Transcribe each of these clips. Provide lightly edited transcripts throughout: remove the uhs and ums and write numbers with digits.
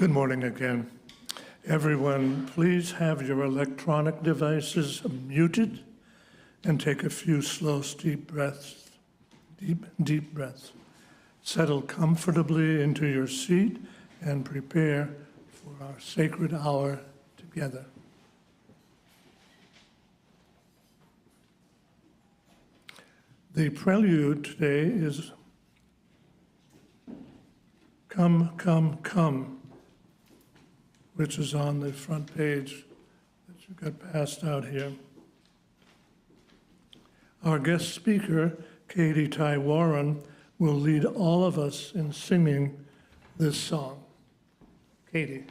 Good morning again. Everyone, please have your electronic devices muted and take a few slow, deep breaths. Deep breaths. Settle comfortably into your seat and prepare for our sacred hour together. The prelude today is Come, Come, Come, which is on the front page that you got passed out here. Our guest speaker, Katie Ty Warren, will lead all of us in singing this song. Katie.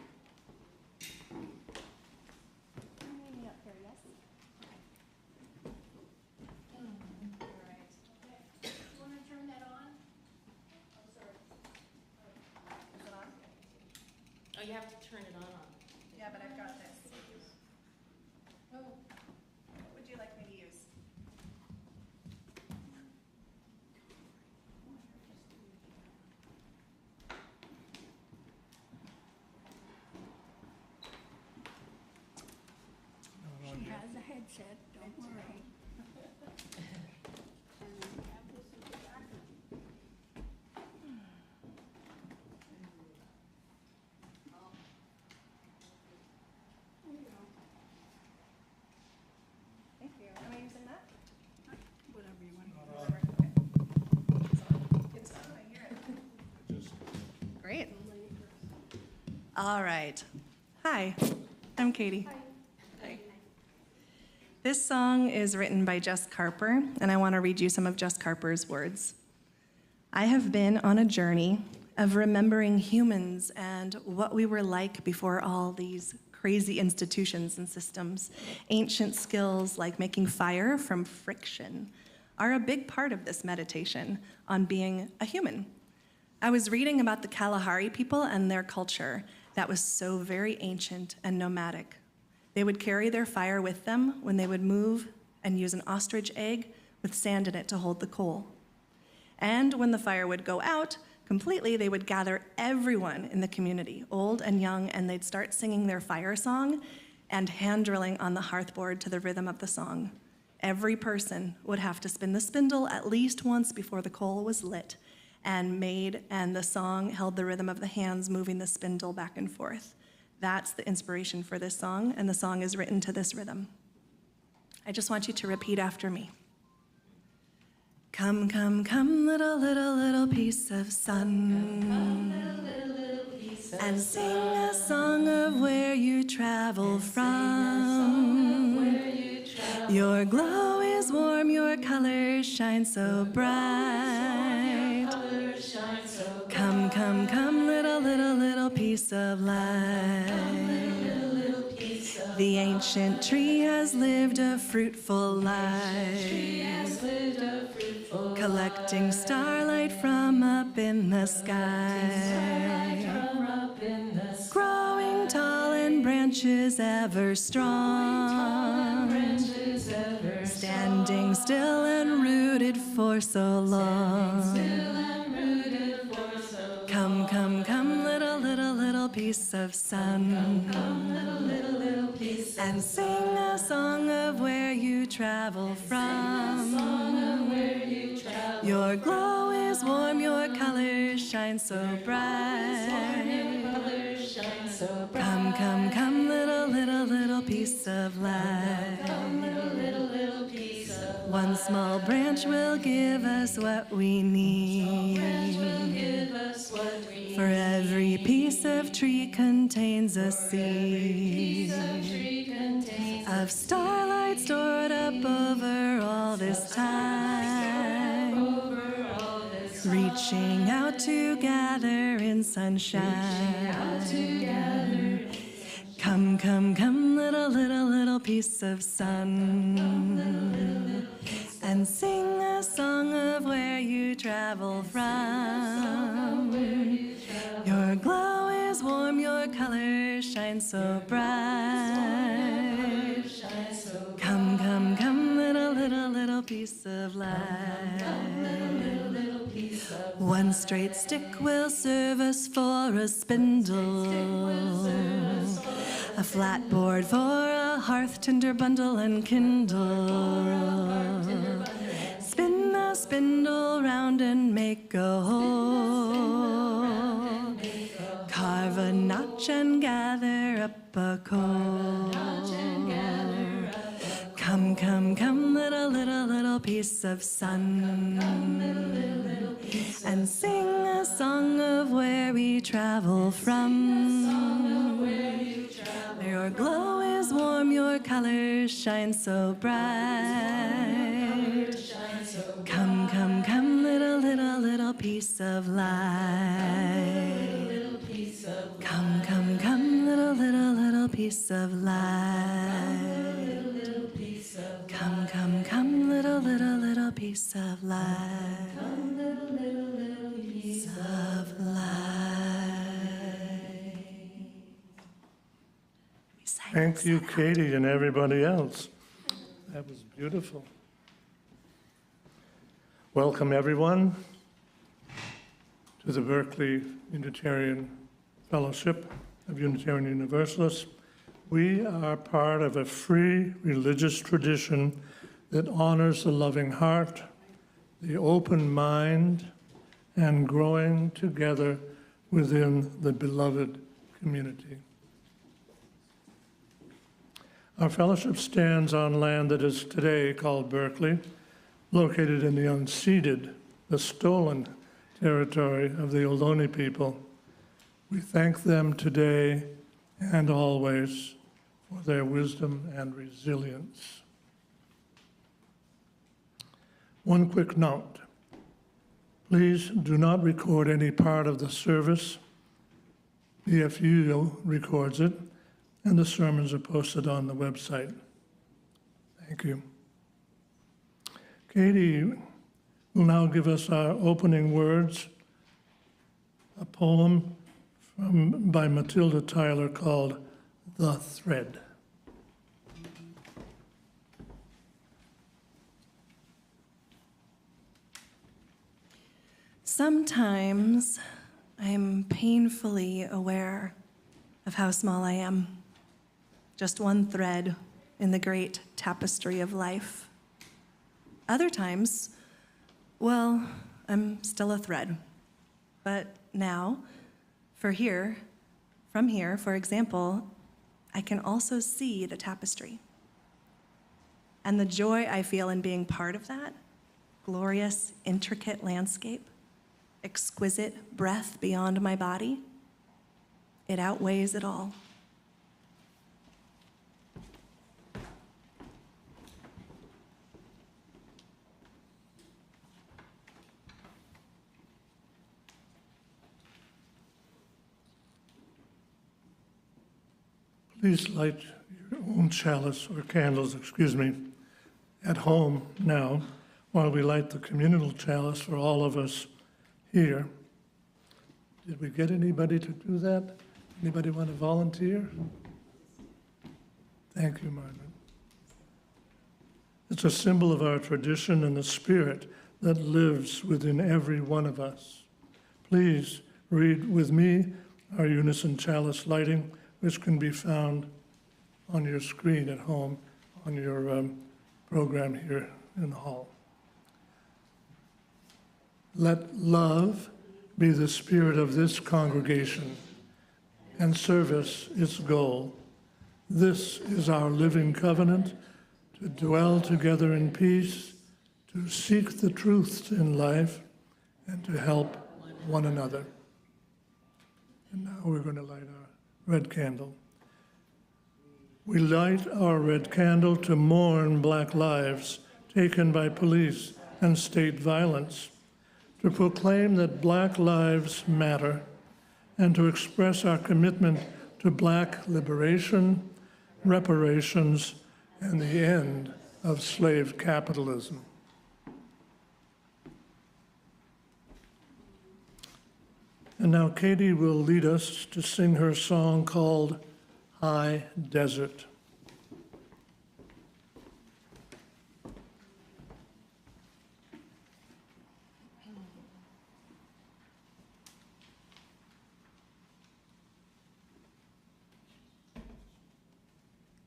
You have to turn it on. Yeah, but I've got this. Oh, what would you like me to use? She has a headset, don't worry. And I have this in the back. There you go. Thank you. Am I using that? Whatever you want. It's on. I hear it. Great. All right. Hi, I'm Katie. Hi. This song is written by Jess Carper, and I want to read you some of Jess Carper's words. I have been on a journey of remembering humans and what we were like before all these crazy institutions and systems. Ancient skills like making fire from friction are a big part of this meditation on being a human. I was reading about the Kalahari people and their culture that was so very ancient and nomadic. They would carry their fire with them when they would move and use an ostrich egg with sand in it to hold the coal. And when the fire would go out completely, they would gather everyone in the community, old and young, and they'd start singing their fire song and hand drilling on the hearthboard to the rhythm of the song. Every person would have to spin the spindle at least once before the coal was lit and the song held the rhythm of the hands moving the spindle back and forth. That's the inspiration for this song, and the song is written to this rhythm. I just want you to repeat after me. Come, come, come, little piece of sun. Come, little piece of and sing a song of where you travel from. Your glow is warm, your colors shine so bright. Come, come, come, little piece of light. The ancient tree has lived a fruitful life, collecting starlight from up in the sky, growing tall and branches ever strong, standing still and rooted for so long. Come, come, come, little piece of sun, and sing a song of where you travel from. Your glow is warm, your colors shine so bright. Come, come, come, little piece of light. One small branch will give us what we need. For every piece of tree contains a seed of starlight stored up over all this time, reaching out to gather in sunshine. Come, come, come, little piece of sun, and sing a song of where you travel from. Your glow is warm, your colors shine so bright. Come, come, come, little piece of light. One straight stick will serve us for a spindle. A flat board for a hearth, tinder bundle and kindle. Spin the spindle round and make a hole. Carve a notch and gather up a coal. Come, come, come, little piece of sun. And sing a song of where we travel from. Your glow is warm, your colors shine so bright. Come, come, come, little piece of light. Come, come, come, little piece of light. Come, come, come, little piece of light. Piece of light. We sang Thank this you, out. Katie, and everybody else. That was beautiful. Welcome, everyone, to the Berkeley Unitarian Fellowship of Unitarian Universalists. We are part of a free religious tradition that honors the loving heart, the open mind, and growing together within the beloved community. Our fellowship stands on land that is today called Berkeley, located in the unceded, the stolen territory of the Ohlone people. We thank them today and always for their wisdom and resilience. One quick note. Please do not record any part of the service. BFU records it, and the sermons are posted on the website. Thank you. Katie will now give us our opening words, a poem by Matilda Tyler called The Thread. Sometimes I'm painfully aware of how small I am, just one thread in the great tapestry of life. Other times, well, I'm still a thread. But now, from here, for example, I can also see the tapestry. And the joy I feel in being part of that glorious, intricate landscape, exquisite breath beyond my body, it outweighs it all. Please light your own chalice or candles, at home now, while we light the communal chalice for all of us here. Did we get anybody to do that? Anybody want to volunteer? Thank you, Margaret. It's a symbol of our tradition and the spirit that lives within every one of us. Please read with me our unison chalice lighting, which can be found on your screen at home, on your program here in the hall. Let love be the spirit of this congregation and service its goal. This is our living covenant, to dwell together in peace, to seek the truths in life, and to help one another. And now we're going to light our red candle. We light our red candle to mourn Black lives taken by police and state violence, to proclaim that Black lives matter, and to express our commitment to Black liberation, reparations, and the end of slave capitalism. And now Katie will lead us to sing her song called High Desert.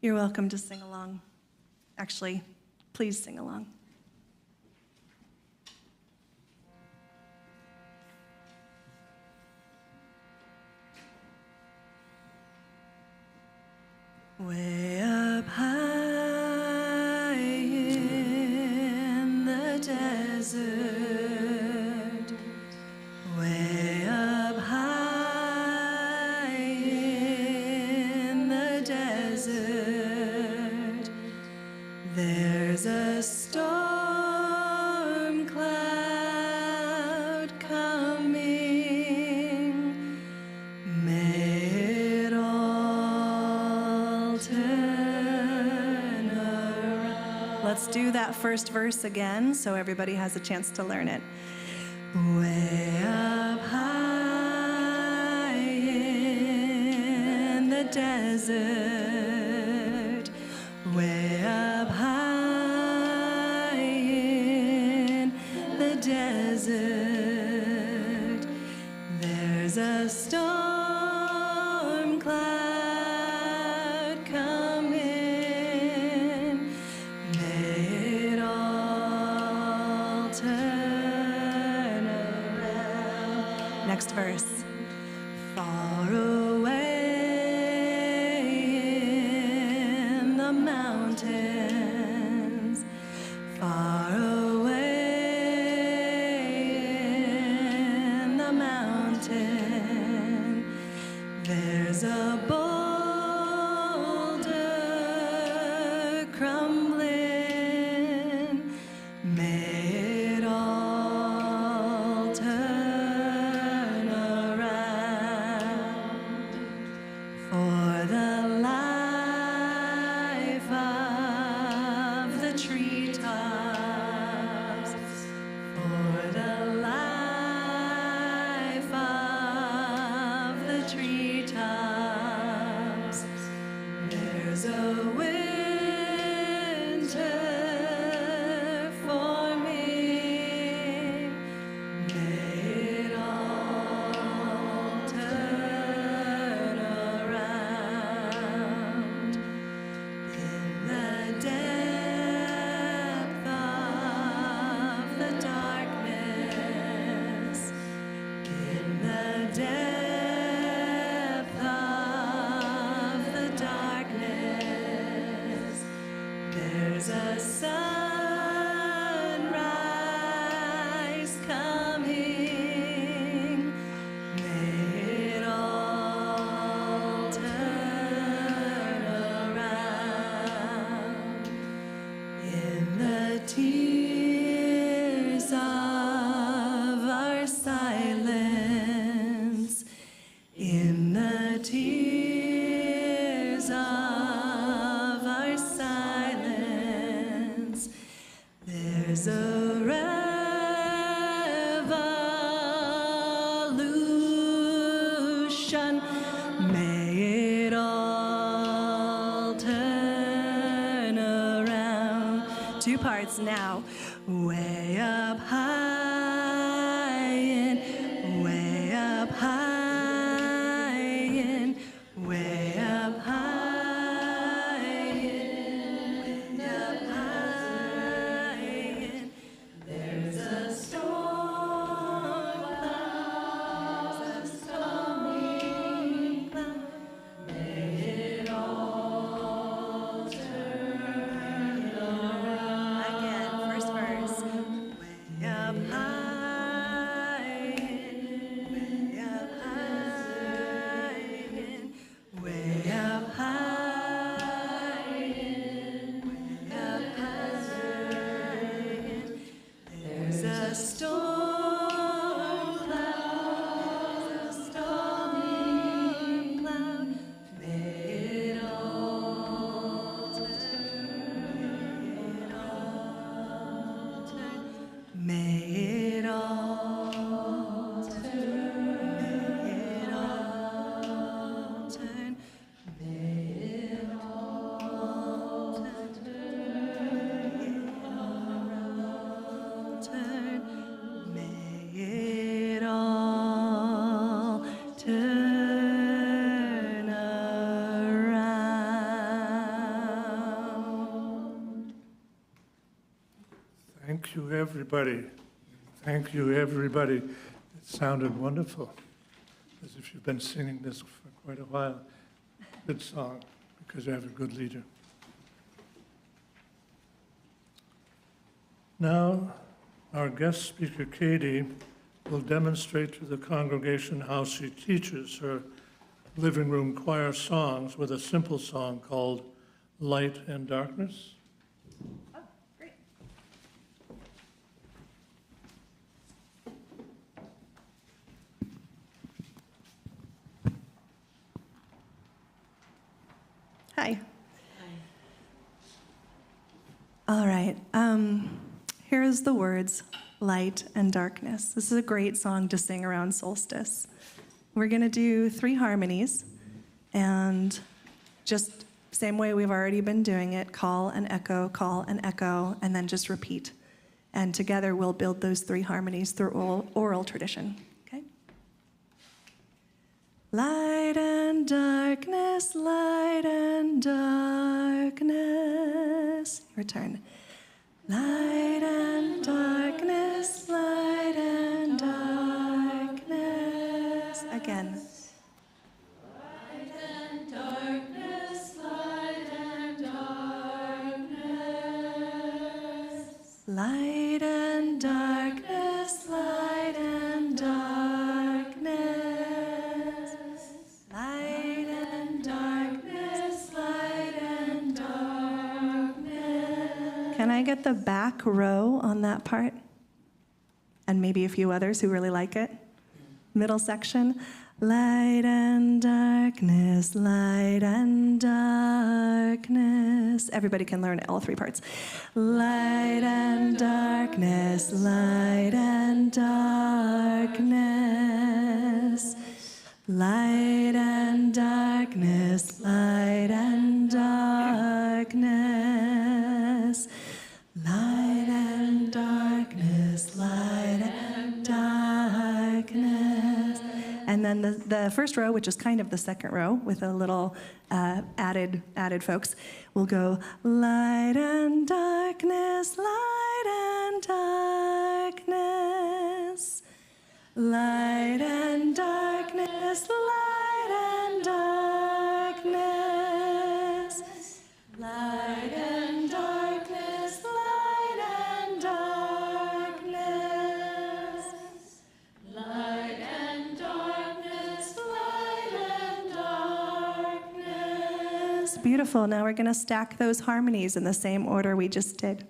You're welcome to sing along. Actually, please sing along. Way up high in the desert, way up high in the desert, there's a storm cloud coming. May it all turn around. Let's do that first verse again so everybody has a chance to learn it. Way up high in the desert, way up high in the desert, there's a storm cloud coming. May it all turn around. Next verse. Far away in the mountains, far away in the mountain, there's a boulder crumbling. May it all turn around for the life of the treetops, for the life of the treetops. There's a winter forming. May it all turn around in the depth of the darkness, in the depth of the darkness, there's a sunrise coming. May it all turn around in the tears of our silence, in the tears of our silence, there's a revolution. May it all turn around. Two parts now. Way up high and way up high and way up high and way up high and there's a storm cloud, there's a stormy cloud. May it all turn around. Again, first verse. Way up high. Thank you, everybody. Thank you, everybody. It sounded wonderful, as if you've been singing this for quite a while. Good song, because you have a good leader. Now, our guest speaker, Katie, will demonstrate to the congregation how she teaches her living room choir songs with a simple song called Light and Darkness. Oh, great. Hi. All right. Here's the words, light and darkness. This is a great song to sing around solstice. We're going to do 3 harmonies, and just same way we've already been doing it, call and echo, and then just repeat. And together we'll build those 3 harmonies through oral tradition. Okay? Light and darkness, light and darkness. Your turn. Light and darkness, light and darkness. Again. Light and darkness, light and darkness. Light and darkness, light and darkness. Light and darkness, light and darkness. Can I get the back row on that part? And maybe a few others who really like it. Middle section. Light and darkness, light and darkness. Everybody can learn all 3 parts. Light and darkness, light and darkness. Light and darkness, light and darkness. Light and darkness, light and darkness. And then the first row, which is kind of the second row with a little added folks, will go light and darkness, light and darkness. Light and darkness, light and darkness. Light and darkness, light and darkness. Light and darkness, light and darkness. Beautiful. Now we're going to stack those harmonies in the same order we just did.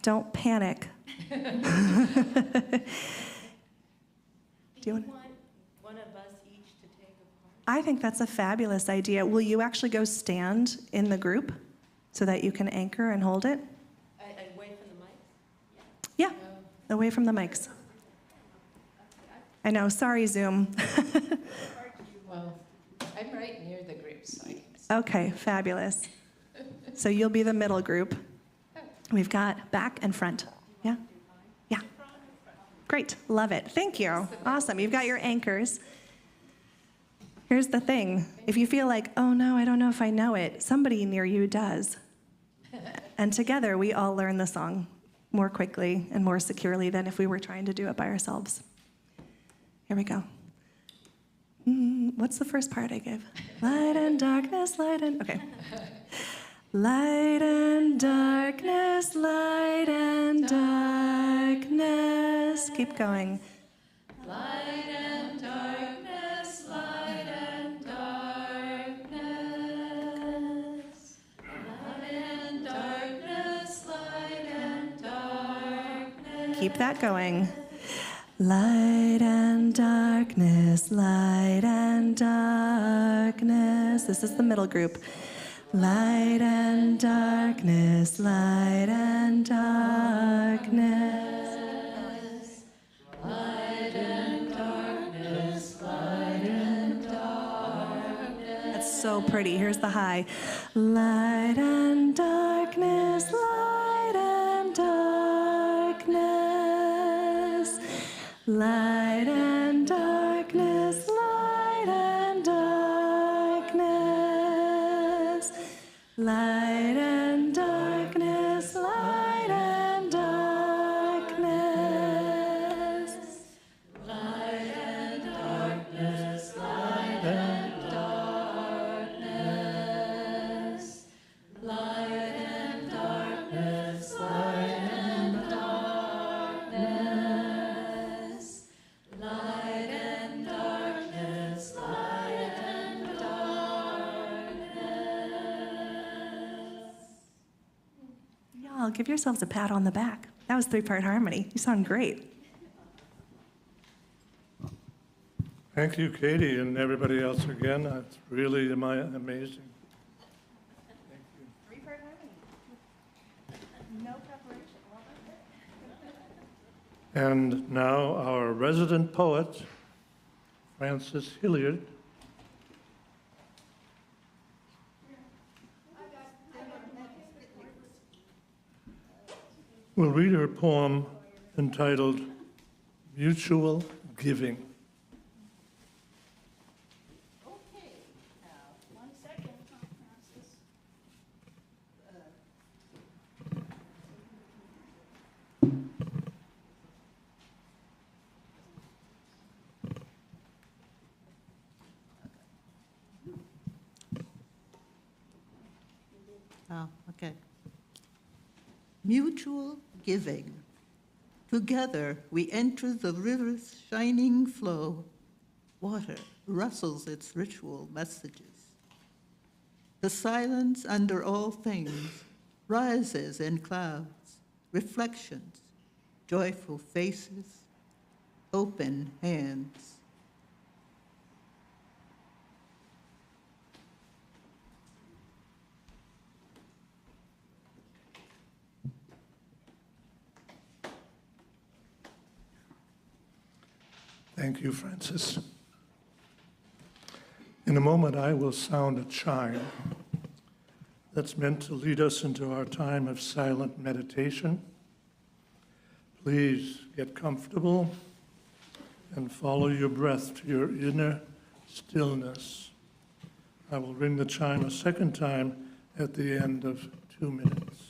Don't panic. Do you want one of us each to take a part? I think that's a fabulous idea. Will you actually go stand in the group so that you can anchor and hold it? Away from the mic? Yeah, away from the mics. I know, sorry, Zoom. Well, I'm right near the group, so I can see. Okay, fabulous. So you'll be the middle group. We've got back and front. Yeah? Yeah. Great, love it. Thank you. Awesome, you've got your anchors. Here's the thing. If you feel like, oh no, I don't know if I know it, somebody near you does. And together we all learn the song more quickly and more securely than if we were trying to do it by ourselves. Here we go. What's the first part I gave? Light and darkness, light and... Okay. Light and darkness, light and darkness. Keep going. Light and darkness, light and darkness. Light and darkness, light and darkness. Keep that going. Light and darkness, light and darkness. This is the middle group. Light and darkness, light and darkness. Light and darkness, light and darkness. That's so pretty. Here's the high. Light and darkness, light and darkness. Light and darkness, light and darkness. Light and darkness, light and darkness. Y'all, give yourselves a pat on the back. That was three-part harmony. You sound great. Thank you, Katie, and everybody else again. That's really amazing. Thank you. Three-part harmony. No preparation. And now our resident poet, Frances Hilliard, will read her poem entitled Mutual Giving. Okay, now, 1 second, Francis. Oh, okay. Mutual giving. Together we enter the river's shining flow. Water rustles its ritual messages. The silence under all things rises in clouds, reflections, joyful faces, open hands. Thank you, Francis. In a moment, I will sound a chime that's meant to lead us into our time of silent meditation. Please get comfortable and follow your breath to your inner stillness. I will ring the chime a second time at the end of 2 minutes.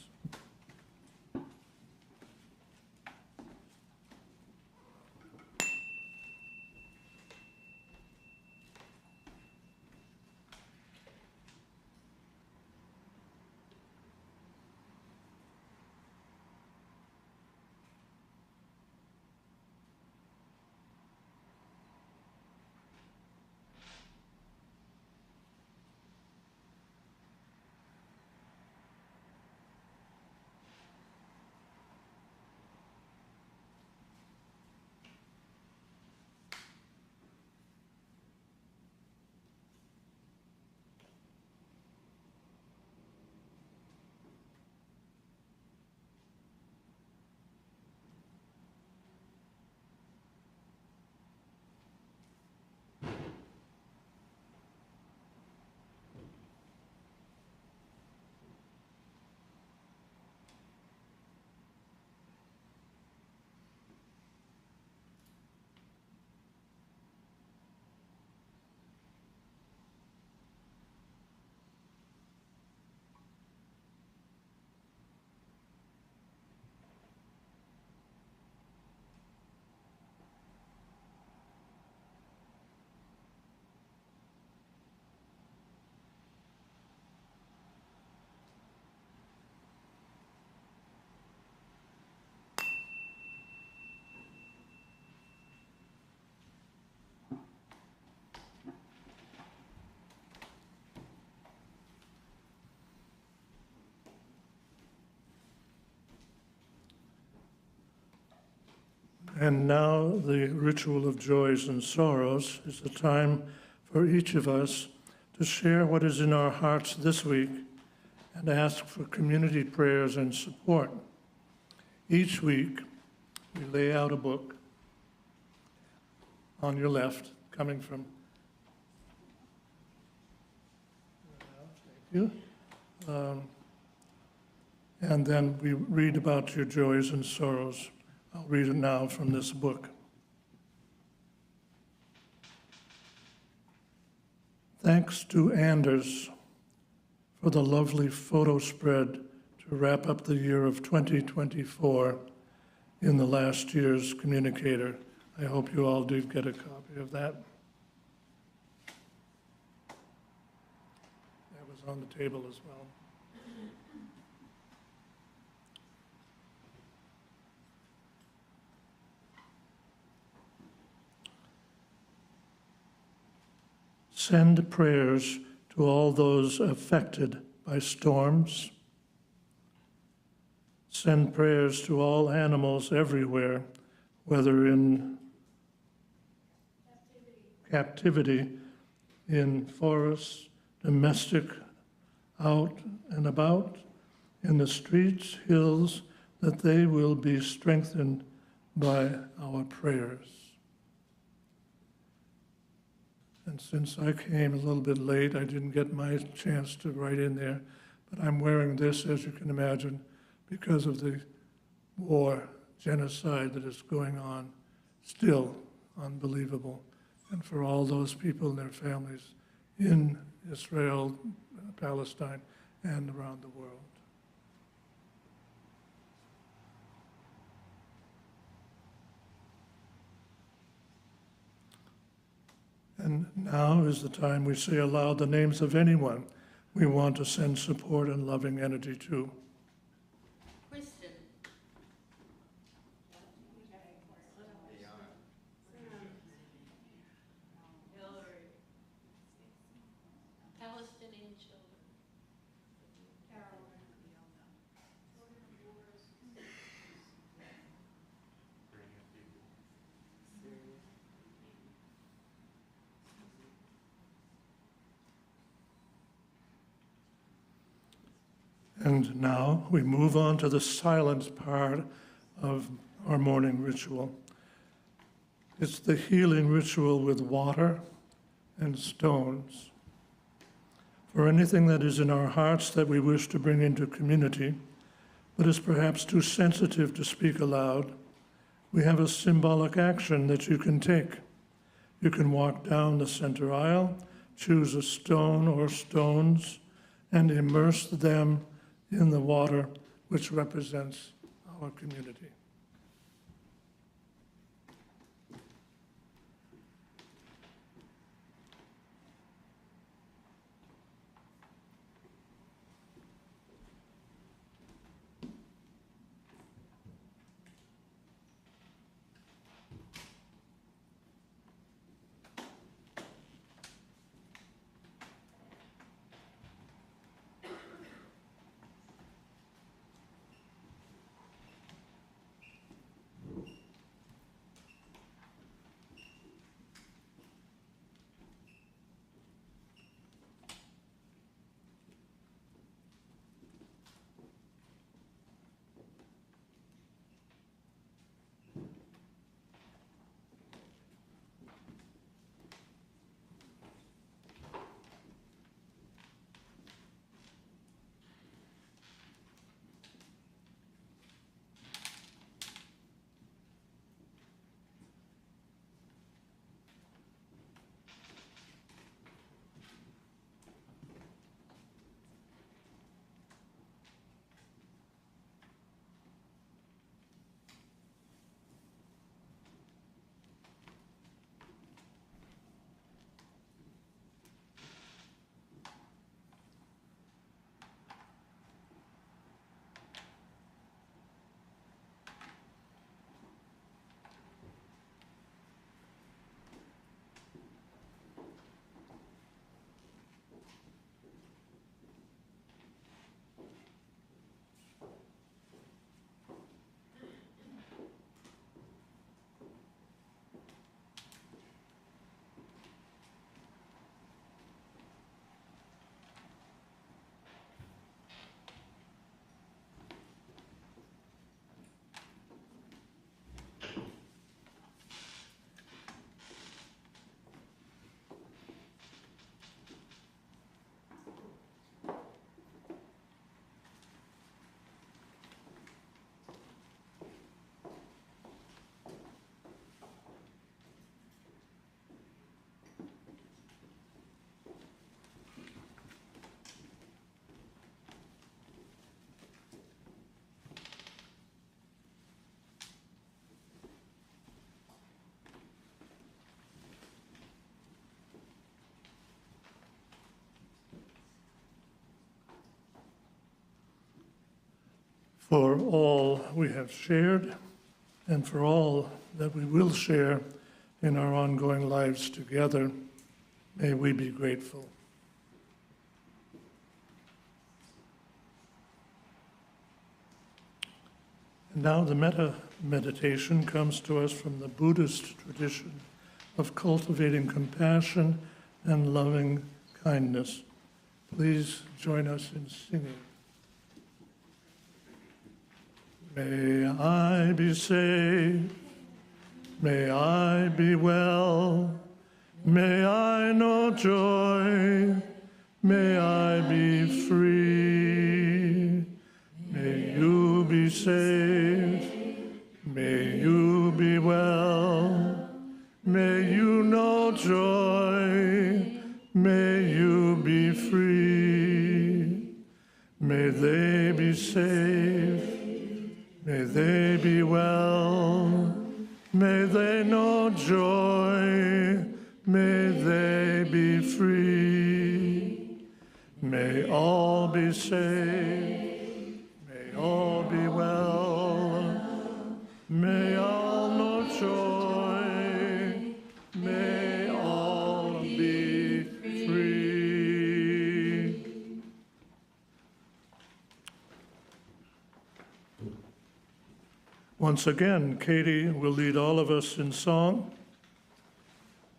And now the ritual of joys and sorrows is the time for each of us to share what is in our hearts this week and ask for community prayers and support. Each week, we lay out a book on your left, coming from, thank you. And then we read about your joys and sorrows. I'll read it now from this book. Thanks to Anders for the lovely photo spread to wrap up the year of 2024 in the last year's Communicator. I hope you all did get a copy of that. That was on the table as well. Send prayers to all those affected by storms, send prayers to all animals everywhere, whether in captivity, in forests, domestic, out and about, in the streets, hills, that they will be strengthened by our prayers. And since I came a little bit late, I didn't get my chance to write in there, but I'm wearing this, as you can imagine, because of the war, genocide that is going on, still unbelievable. And for all those people and their families in Israel, Palestine, and around the world. And now is the time we say aloud the names of anyone we want to send support and loving energy to. Kristen. Hillary. Palestinian children. And now we move on to the silent part of our morning ritual. It's the healing ritual with water and stones. For anything that is in our hearts that we wish to bring into community, but is perhaps too sensitive to speak aloud, we have a symbolic action that you can take. You can walk down the center aisle, choose a stone or stones, and immerse them in the water which represents our community. For all we have shared and for all that we will share in our ongoing lives together, may we be grateful. And now the metta meditation comes to us from the Buddhist tradition of cultivating compassion and loving kindness. Please join us in singing. May I be saved, may I be well, may I know joy, may I be free. May you be saved, may you be well, may you know joy, may you be free. May they be saved, may they be well, may they know joy, may they be free. May all be saved, may all be well, may all know joy, may all be free. Once again, Katie will lead all of us in song.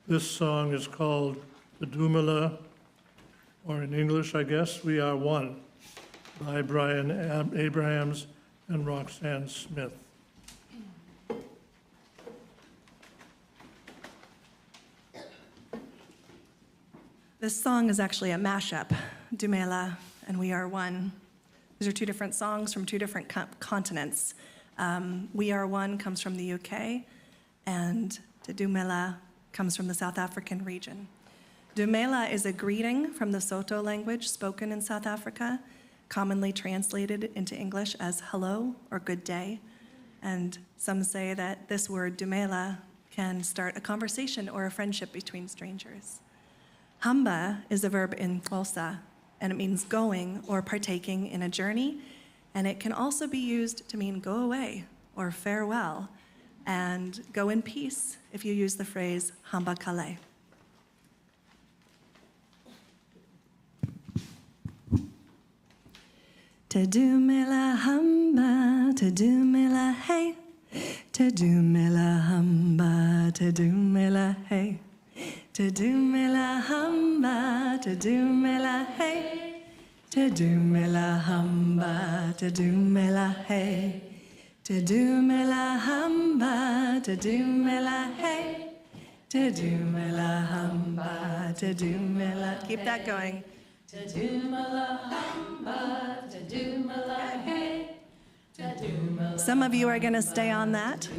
This song is called the Dumela, or in English, I guess, We Are One, by Brian Abrahams and Roxanne Smith. This song is actually a mashup, Dumela and We Are One. These are two different songs from two different continents. We Are One comes from the UK, and Te Dumela comes from the South African region. Dumela is a greeting from the Soto language spoken in South Africa, commonly translated into English as hello or good day. And some say that this word Dumela can start a conversation or a friendship between strangers. Hamba is a verb in Xhosa, and it means going or partaking in a journey, and it can also be used to mean go away or farewell, and go in peace if you use the phrase hamba kale. Te dumela hamba, te dumela hey, te dumela hamba, te dumela hey, te dumela hamba, te dumela hey, te dumela hamba, te dumela hey, te dumela hamba, te dumela hey, te dumela hamba, te dumela. Keep that going. Some of you are going to stay on that.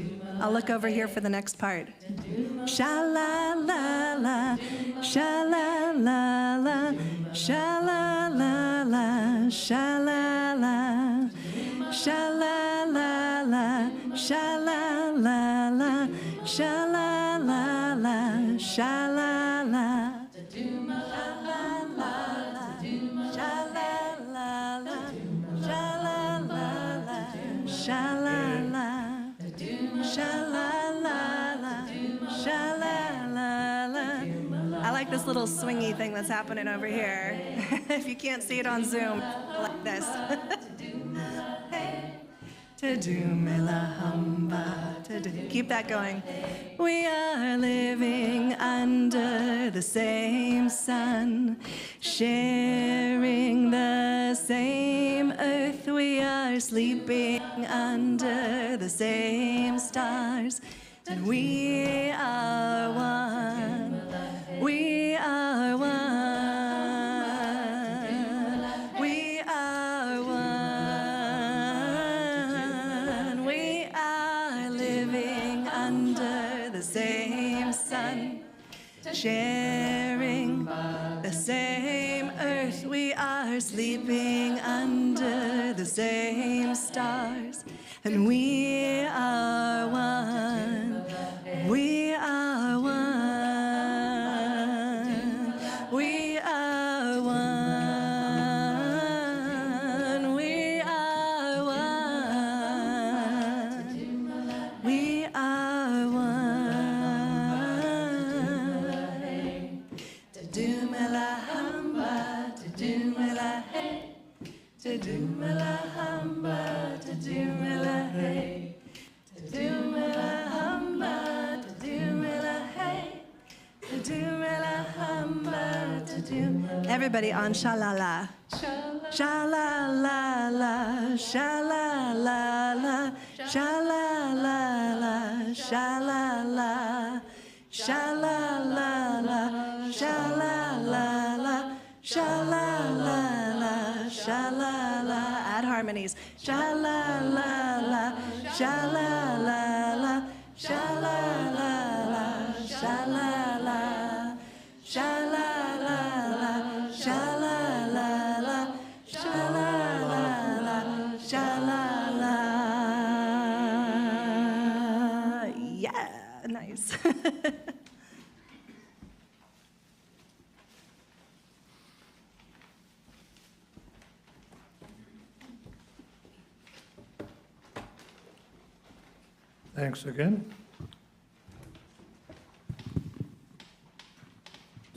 I'll look over here for the next part. Sha-la-la-la, sha-la-la-la, sha-la-la-la, sha-la-la, sha-la-la-la, sha-la-la-la, sha-la-la-la, sha-la-la. Sha-la-la, sha-la-la-la, sha-la-la-la. I like this little swingy thing that's happening over here. If you can't see it on Zoom, like this. Te dumela hamba, keep that going. We are living under the same sun, sharing the same earth. We are sleeping under the same stars, and we are one. We are one. We are one. We are living under the same sun, sharing the same earth. We are sleeping under the same stars, and we are one. We are one. We are one. We are one. We are one. Te dumela hamba, te dumela hey, te dumela hamba, te dumela hey. Everybody on sha-la-la. Sha-la-la-la, sha-la-la-la, sha-la-la-la, sha-la-la, sha-la-la-la, sha-la-la-la, sha-la-la-la, sha-la-la. Add harmonies. Sha-la-la-la, sha-la-la-la, sha-la-la-la, sha-la-la, sha-la-la-la, sha-la-la-la, sha-la-la-la, sha-la-la. Yeah, nice. Thanks again.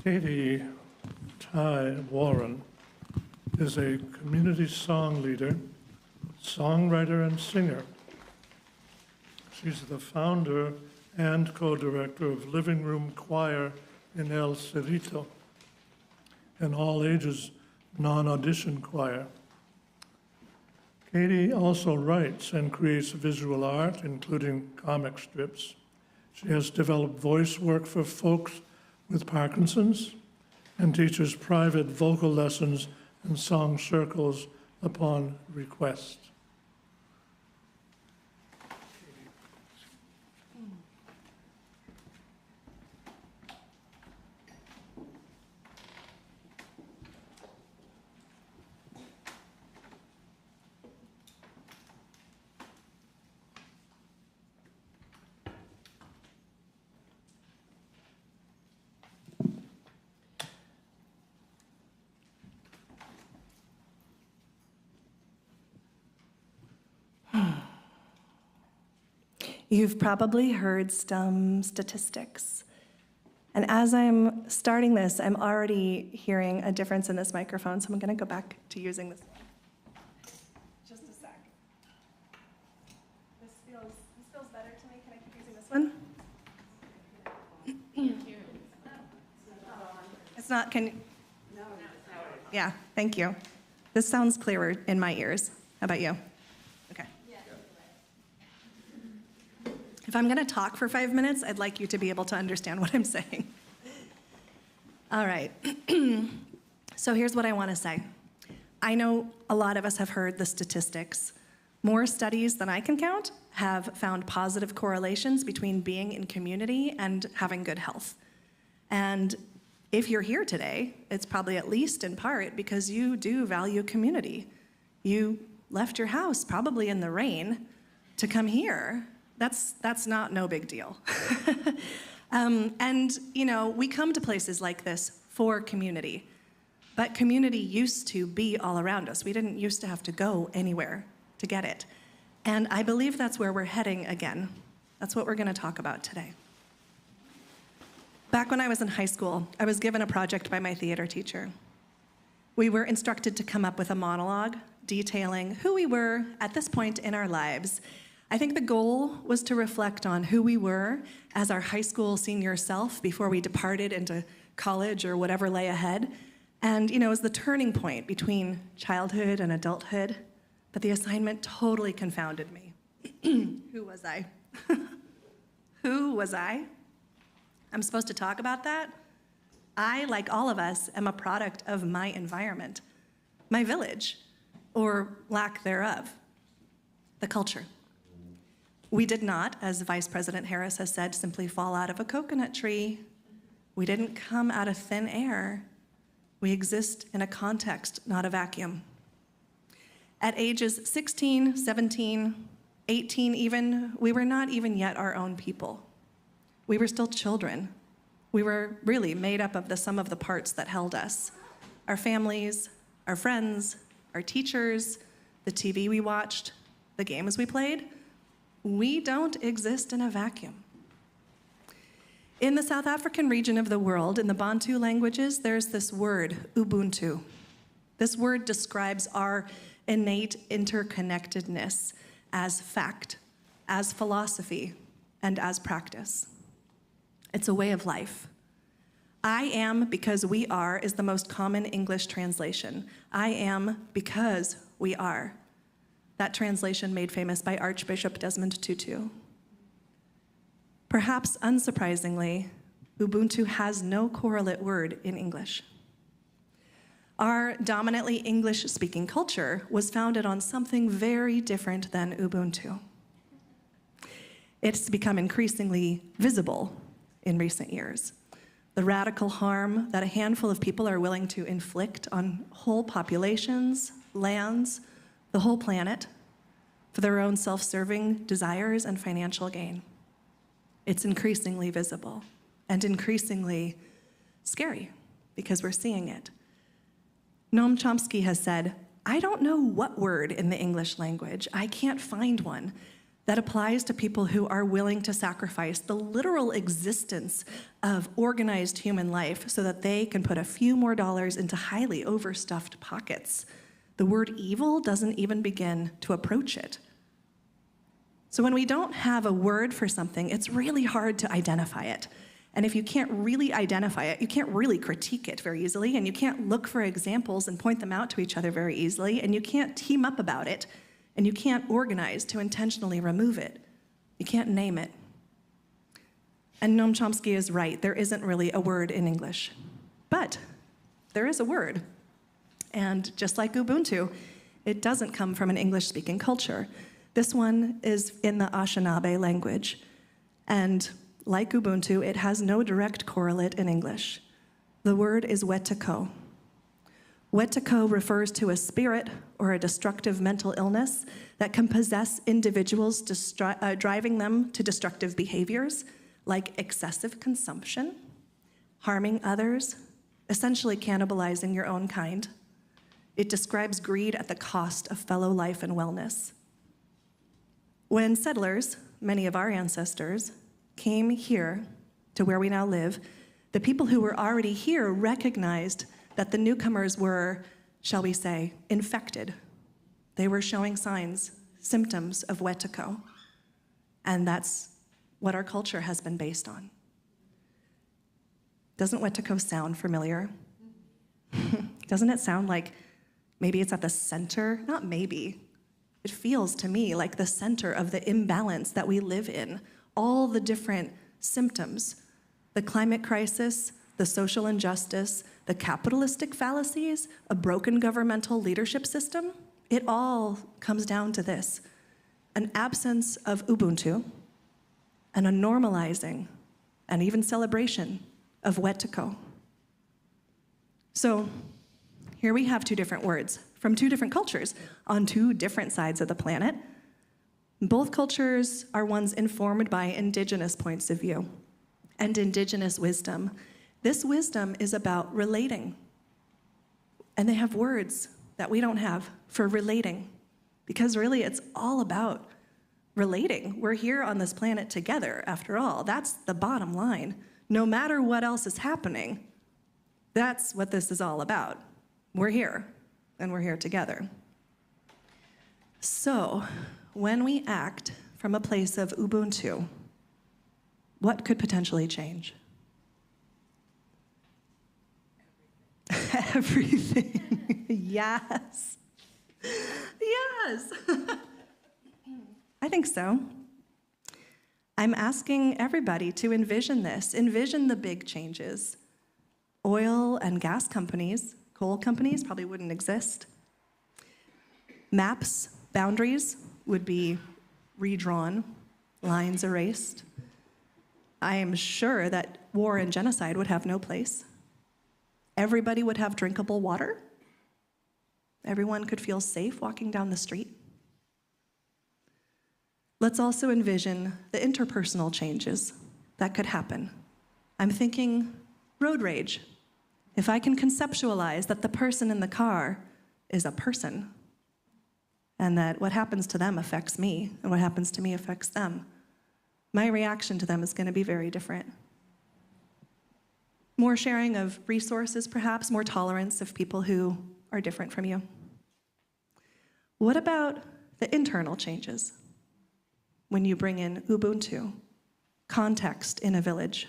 Katie Ty Warren is a community song leader, songwriter, and singer. She's the founder and co-director of Living Room Choir in El Cerrito, an all-ages non-audition choir. Katie also writes and creates visual art, including comic strips. She has developed voice work for folks with Parkinson's and teaches private vocal lessons and song circles upon request. You've probably heard some statistics. And as I'm starting this, I'm already hearing a difference in this microphone, so I'm going to go back to using this one. Just a sec. This feels better to me. Can I keep using this one? It's not, yeah, thank you. This sounds clearer in my ears. How about you? Okay. If I'm going to talk for 5 minutes, I'd like you to be able to understand what I'm saying. All right. So here's what I want to say. I know a lot of us have heard the statistics. More studies than I can count have found positive correlations between being in community and having good health. And if you're here today, it's probably at least in part because you do value community. You left your house, probably in the rain, to come here. That's not no big deal. And, you know, we come to places like this for community. But community used to be all around us. We didn't used to have to go anywhere to get it. And I believe that's where we're heading again. That's what we're going to talk about today. Back when I was in high school, I was given a project by my theater teacher. We were instructed to come up with a monologue detailing who we were at this point in our lives. I think the goal was to reflect on who we were as our high school senior self before we departed into college or whatever lay ahead. And, you know, it was the turning point between childhood and adulthood. But the assignment totally confounded me. Who was I? Who was I? I'm supposed to talk about that? I, like all of us, am a product of my environment, my village, or lack thereof, the culture. We did not, as Vice President Harris has said, simply fall out of a coconut tree. We didn't come out of thin air. We exist in a context, not a vacuum. At ages 16, 17, 18 even, we were not even yet our own people. We were still children. We were really made up of the sum of the parts that held us. Our families, our friends, our teachers, the TV we watched, the games we played. We don't exist in a vacuum. In the South African region of the world, in the Bantu languages, there's this word, Ubuntu. This word describes our innate interconnectedness as fact, as philosophy, and as practice. It's a way of life. I am because we are is the most common English translation. I am because we are. That translation made famous by Archbishop Desmond Tutu. Perhaps unsurprisingly, Ubuntu has no correlate word in English. Our dominantly English-speaking culture was founded on something very different than Ubuntu. It's become increasingly visible in recent years. The radical harm that a handful of people are willing to inflict on whole populations, lands, the whole planet, for their own self-serving desires and financial gain. It's increasingly visible and increasingly scary because we're seeing it. Noam Chomsky has said, I don't know what word in the English language, I can't find one, that applies to people who are willing to sacrifice the literal existence of organized human life so that they can put a few more dollars into highly overstuffed pockets. The word evil doesn't even begin to approach it. So when we don't have a word for something, it's really hard to identify it. And if you can't really identify it, you can't really critique it very easily, and you can't look for examples and point them out to each other very easily, and you can't team up about it, and you can't organize to intentionally remove it. You can't name it. And Noam Chomsky is right, there isn't really a word in English. But there is a word. And just like Ubuntu, it doesn't come from an English-speaking culture. This one is in the Anishinaabe language. And like Ubuntu, it has no direct correlate in English. The word is wetiko. Wetiko refers to a spirit or a destructive mental illness that can possess individuals, driving them to destructive behaviors like excessive consumption, harming others, essentially cannibalizing your own kind. It describes greed at the cost of fellow life and wellness. When settlers, many of our ancestors, came here to where we now live, the people who were already here recognized that the newcomers were, shall we say, infected. They were showing signs, symptoms of wetiko. And that's what our culture has been based on. Doesn't wetiko sound familiar? Doesn't it sound like maybe it's at the center? Not maybe. It feels to me like the center of the imbalance that we live in. All the different symptoms, the climate crisis, the social injustice, the capitalistic fallacies, a broken governmental leadership system, it all comes down to this: an absence of Ubuntu and a normalizing and even celebration of wetiko. So here we have two different words from two different cultures on two different sides of the planet. Both cultures are ones informed by indigenous points of view and indigenous wisdom. This wisdom is about relating. And they have words that we don't have for relating, because really it's all about relating. We're here on this planet together, after all. That's the bottom line. No matter what else is happening, that's what this is all about. We're here, and we're here together. So, when we act from a place of Ubuntu, what could potentially change? Everything. Yes. Yes. I think so. I'm asking everybody to envision this. Envision the big changes. Oil and gas companies, coal companies probably wouldn't exist. Maps, boundaries would be redrawn, lines erased. I am sure that war and genocide would have no place. Everybody would have drinkable water. Everyone could feel safe walking down the street. Let's also envision the interpersonal changes that could happen. I'm thinking road rage. If I can conceptualize that the person in the car is a person, and that what happens to them affects me, and what happens to me affects them, my reaction to them is going to be very different. More sharing of resources, perhaps, more tolerance of people who are different from you. What about the internal changes? When you bring in Ubuntu, context in a village,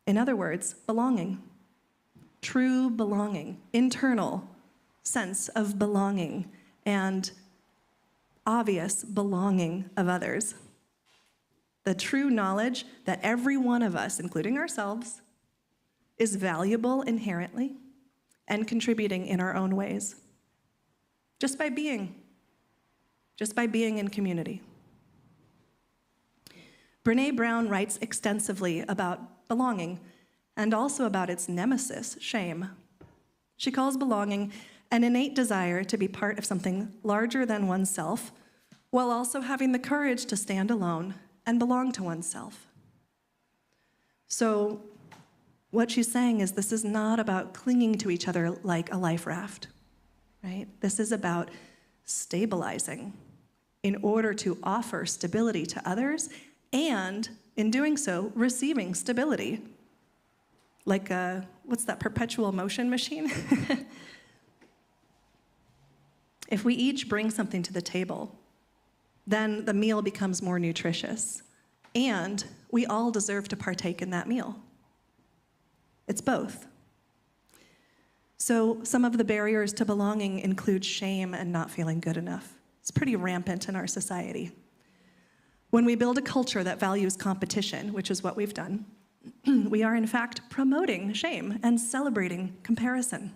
In other words, belonging. True belonging, internal sense of belonging, and obvious belonging of others. The true knowledge that every one of us, including ourselves, is valuable inherently and contributing in our own ways. Just by being in community. Brené Brown writes extensively about belonging and also about its nemesis, shame. She calls belonging an innate desire to be part of something larger than oneself, while also having the courage to stand alone and belong to oneself. So, what she's saying is this is not about clinging to each other like a life raft, right? This is about stabilizing in order to offer stability to others, and in doing so, receiving stability. Like what's that perpetual motion machine? If we each bring something to the table, then the meal becomes more nutritious, and we all deserve to partake in that meal. It's both. So some of the barriers to belonging include shame and not feeling good enough. It's pretty rampant in our society. When we build a culture that values competition, which is what we've done, we are in fact promoting shame and celebrating comparison.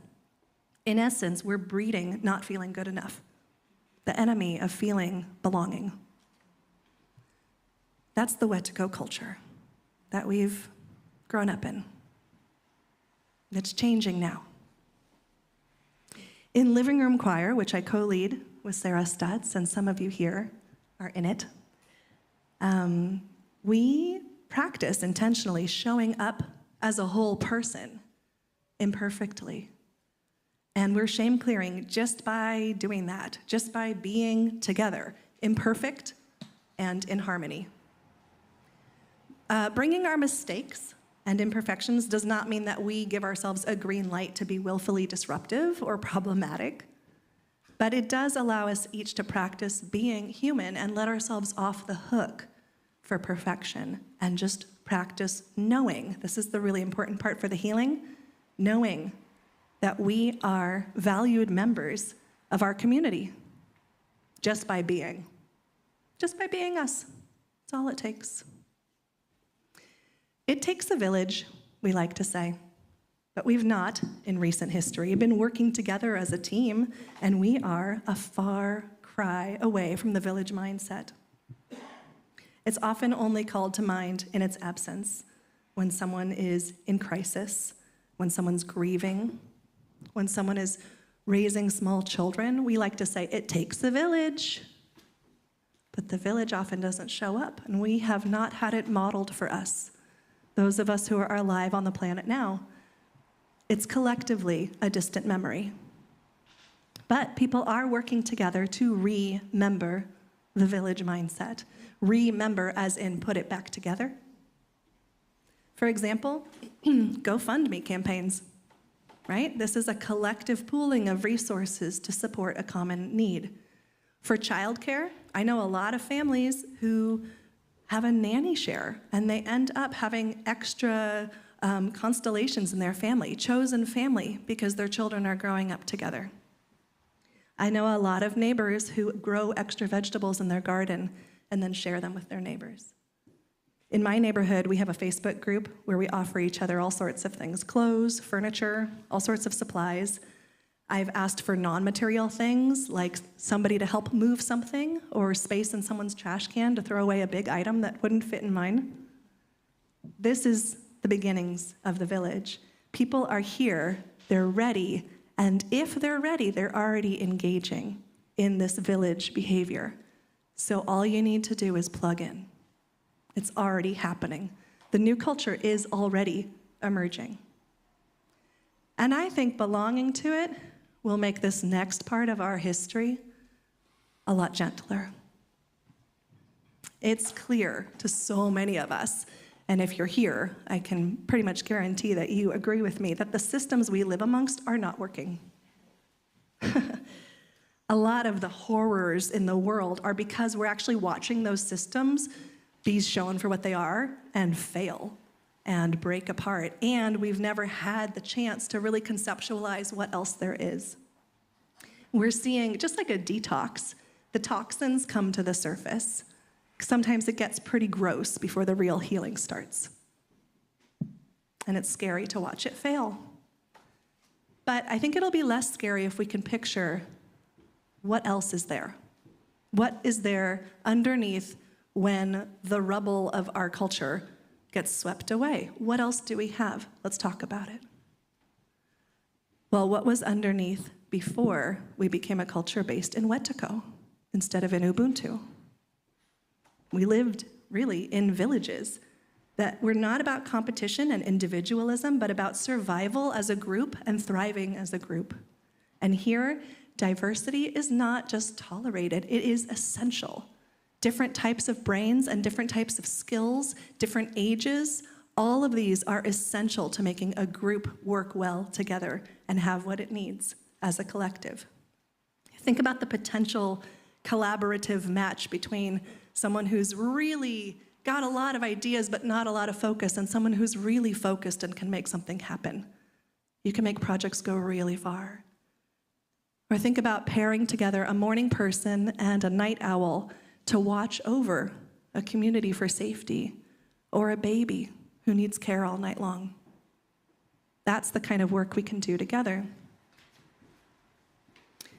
In essence, we're breeding not feeling good enough, the enemy of feeling belonging. That's the wet-to-go culture that we've grown up in. It's changing now. In Living Room Choir, which I co-lead with Sarah Stutz, and some of you here are in it, we practice intentionally showing up as a whole person, imperfectly. And we're shame-clearing just by doing that, just by being together, imperfect and in harmony. Bringing our mistakes and imperfections does not mean that we give ourselves a green light to be willfully disruptive or problematic, but it does allow us each to practice being human and let ourselves off the hook for perfection and just practice knowing. This is the really important part for the healing, knowing that we are valued members of our community just by being us. That's all it takes. It takes a village, we like to say, but we've not, in recent history, been working together as a team, and we are a far cry away from the village mindset. It's often only called to mind in its absence, when someone is in crisis, when someone's grieving, when someone is raising small children. We like to say, it takes a village. But the village often doesn't show up, and we have not had it modeled for us. Those of us who are alive on the planet now, it's collectively a distant memory. But people are working together to remember the village mindset. Remember as in put it back together. For example, GoFundMe campaigns, right? This is a collective pooling of resources to support a common need. For childcare, I know a lot of families who have a nanny share, and they end up having extra constellations in their family, chosen family, because their children are growing up together. I know a lot of neighbors who grow extra vegetables in their garden and then share them with their neighbors. In my neighborhood, we have a Facebook group where we offer each other all sorts of things, clothes, furniture, all sorts of supplies. I've asked for non-material things, like somebody to help move something, or space in someone's trash can to throw away a big item that wouldn't fit in mine. This is the beginnings of the village. People are here, they're ready, and if they're ready, they're already engaging in this village behavior. So all you need to do is plug in. It's already happening. The new culture is already emerging. And I think belonging to it will make this next part of our history a lot gentler. It's clear to so many of us, and if you're here, I can pretty much guarantee that you agree with me that the systems we live amongst are not working. A lot of the horrors in the world are because we're actually watching those systems be shown for what they are and fail. and break apart, and we've never had the chance to really conceptualize what else there is. We're seeing, just like a detox, the toxins come to the surface. Sometimes it gets pretty gross before the real healing starts. And it's scary to watch it fail. But I think it'll be less scary if we can picture what else is there. What is there underneath when the rubble of our culture gets swept away? What else do we have? Let's talk about it. Well, what was underneath before we became a culture based in Wetiko instead of in Ubuntu? We lived really in villages that were not about competition and individualism, but about survival as a group and thriving as a group. And here, diversity is not just tolerated, it is essential. Different types of brains and different types of skills, different ages, all of these are essential to making a group work well together and have what it needs as a collective. Think about the potential collaborative match between someone who's really got a lot of ideas but not a lot of focus and someone who's really focused and can make something happen. You can make projects go really far. Or think about pairing together a morning person and a night owl to watch over a community for safety, or a baby who needs care all night long. That's the kind of work we can do together.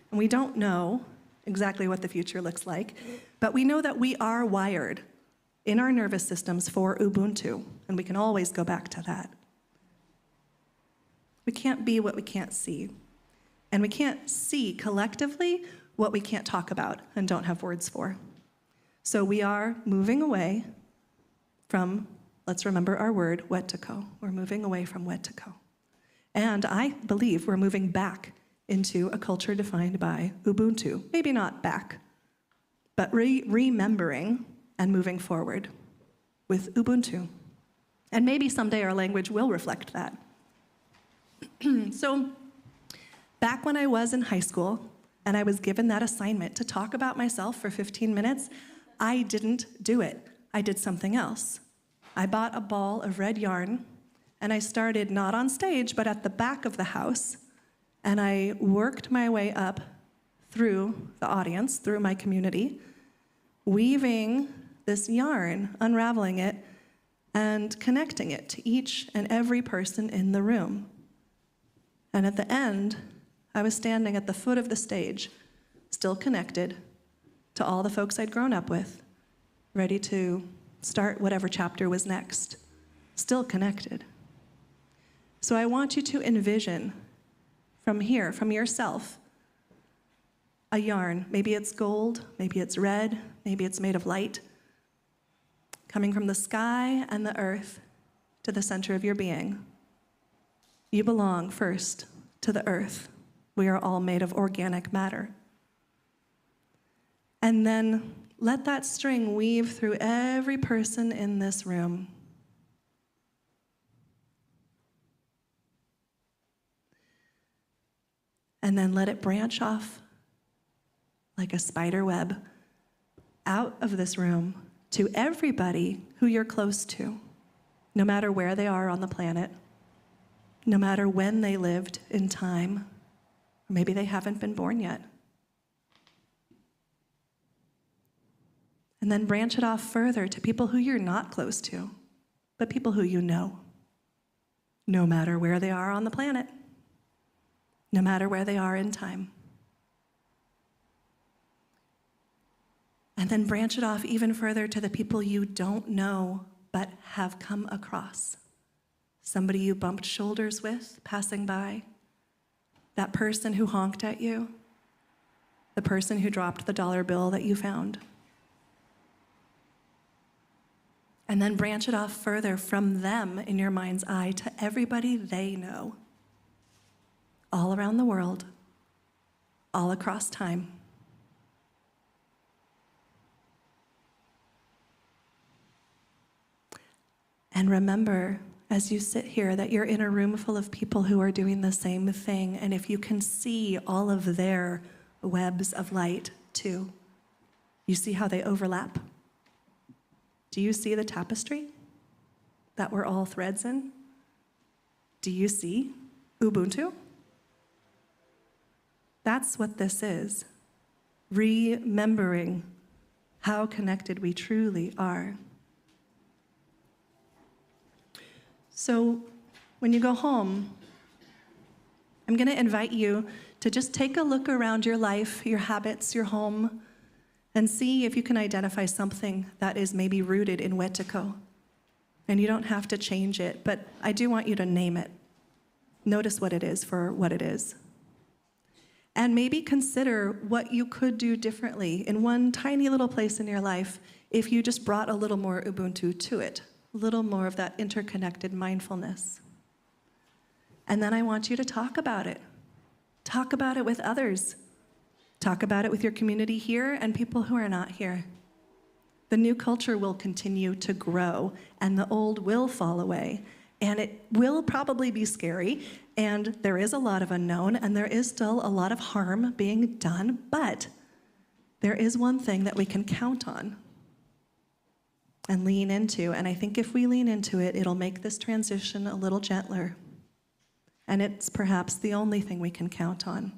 And we don't know exactly what the future looks like, but we know that we are wired in our nervous systems for Ubuntu, and we can always go back to that. We can't be what we can't see, and we can't see collectively what we can't talk about and don't have words for. So we are moving away from, let's remember our word, Wetiko. We're moving away from Wetiko. And I believe we're moving back into a culture defined by Ubuntu. Maybe not back, but remembering and moving forward with Ubuntu. And maybe someday our language will reflect that. So back when I was in high school and I was given that assignment to talk about myself for 15 minutes, I didn't do it. I did something else. I bought a ball of red yarn, and I started not on stage, but at the back of the house, and I worked my way up through the audience, through my community, weaving this yarn, unraveling it, and connecting it to each and every person in the room. And at the end, I was standing at the foot of the stage, still connected to all the folks I'd grown up with, ready to start whatever chapter was next, still connected. So I want you to envision from here, from yourself, a yarn. Maybe it's gold, maybe it's red, maybe it's made of light, coming from the sky and the earth to the center of your being. You belong first to the earth. We are all made of organic matter. And then let that string weave through every person in this room. And then let it branch off like a spider web out of this room to everybody who you're close to, no matter where they are on the planet, no matter when they lived in time, or maybe they haven't been born yet. And then branch it off further to people who you're not close to, but people who you know, no matter where they are on the planet, no matter where they are in time. And then branch it off even further to the people you don't know but have come across. Somebody you bumped shoulders with passing by, that person who honked at you, the person who dropped the dollar bill that you found. And then branch it off further from them in your mind's eye to everybody they know, all around the world, all across time. And remember, as you sit here, that you're in a room full of people who are doing the same thing, and if you can see all of their webs of light too, you see how they overlap? Do you see the tapestry? that we're all threads in? Do you see Ubuntu? That's what this is. Remembering how connected we truly are. So when you go home, I'm going to invite you to just take a look around your life, your habits, your home, and see if you can identify something that is maybe rooted in Wetiko. And you don't have to change it, but I do want you to name it. Notice what it is for what it is. And maybe consider what you could do differently in one tiny little place in your life if you just brought a little more Ubuntu to it, a little more of that interconnected mindfulness. And then I want you to talk about it. Talk about it with others. Talk about it with your community here and people who are not here. The new culture will continue to grow, and the old will fall away. And it will probably be scary, and there is a lot of unknown, and there is still a lot of harm being done, but there is one thing that we can count on and lean into. And I think if we lean into it, it'll make this transition a little gentler. And it's perhaps the only thing we can count on,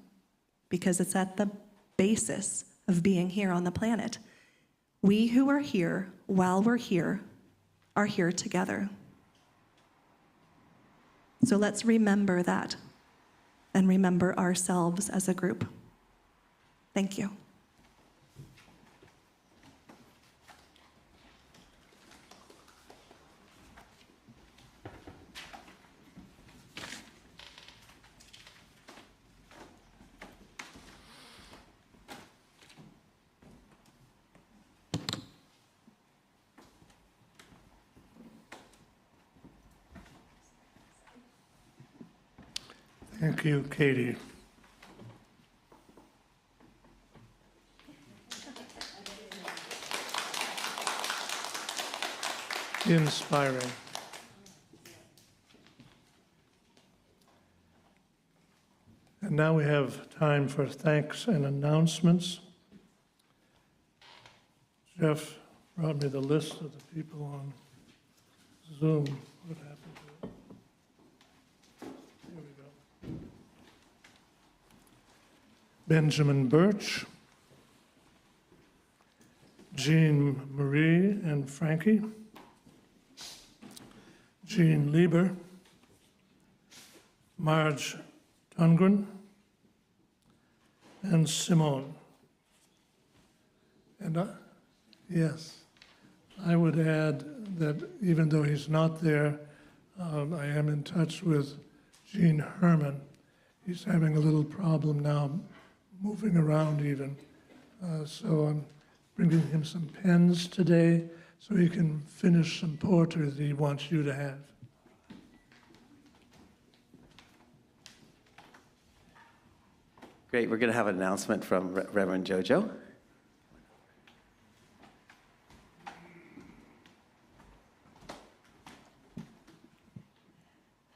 because it's at the basis of being here on the planet. We who are here while we're here are here together. So let's remember that and remember ourselves as a group. Thank you. Thank you, Katie. Inspiring. And now we have time for thanks and announcements. Jeff brought me the list of the people on Zoom. What happened to it? Here we go. Benjamin Birch, Jean Marie and Frankie, Jean Lieber, Marge Tungren, and Simone. And yes, I would add that even though he's not there, I am in touch with Gene Herman. He's having a little problem now, moving around even. So I'm bringing him some pens today so he can finish some poetry that he wants you to have. Great, we're going to have an announcement from Reverend Jojo.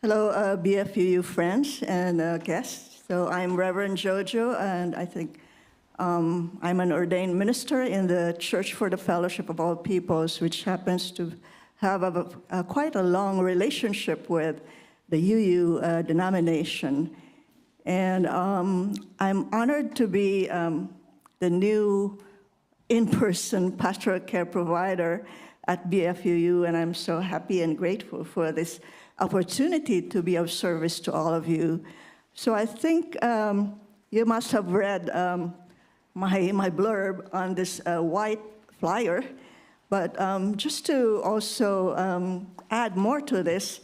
Hello, BFUU friends and guests. So I'm Reverend Jojo, and I think I'm an ordained minister in the Church for the Fellowship of All Peoples, which happens to have quite a long relationship with the UU denomination. And I'm honored to be the new in-person pastoral care provider at BFUU, and I'm so happy and grateful for this opportunity to be of service to all of you. So I think you must have read my blurb on this white flyer, but just to also add more to this,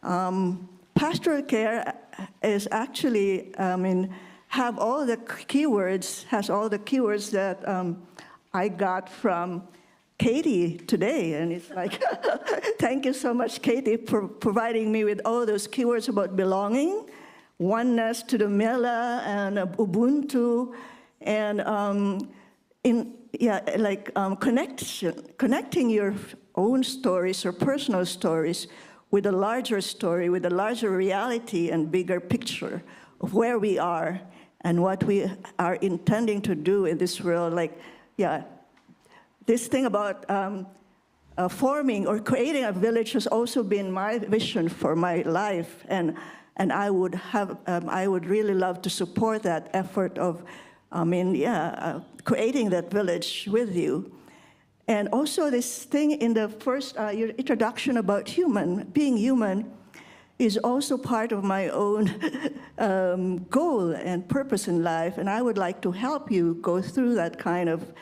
pastoral care is actually, has all the keywords that I got from Katie today. And it's like, thank you so much, Katie, for providing me with all those keywords about belonging, oneness to the Mela, and Ubuntu, and connecting your own stories or personal stories with a larger story, with a larger reality and bigger picture of where we are and what we are intending to do in this world. Like, yeah, this thing about forming or creating a village has also been my vision for my life, and I would really love to support that effort of, creating that village with you. And also this thing in the first your introduction about being human, is also part of my own goal and purpose in life, and I would like to help you go through that kind of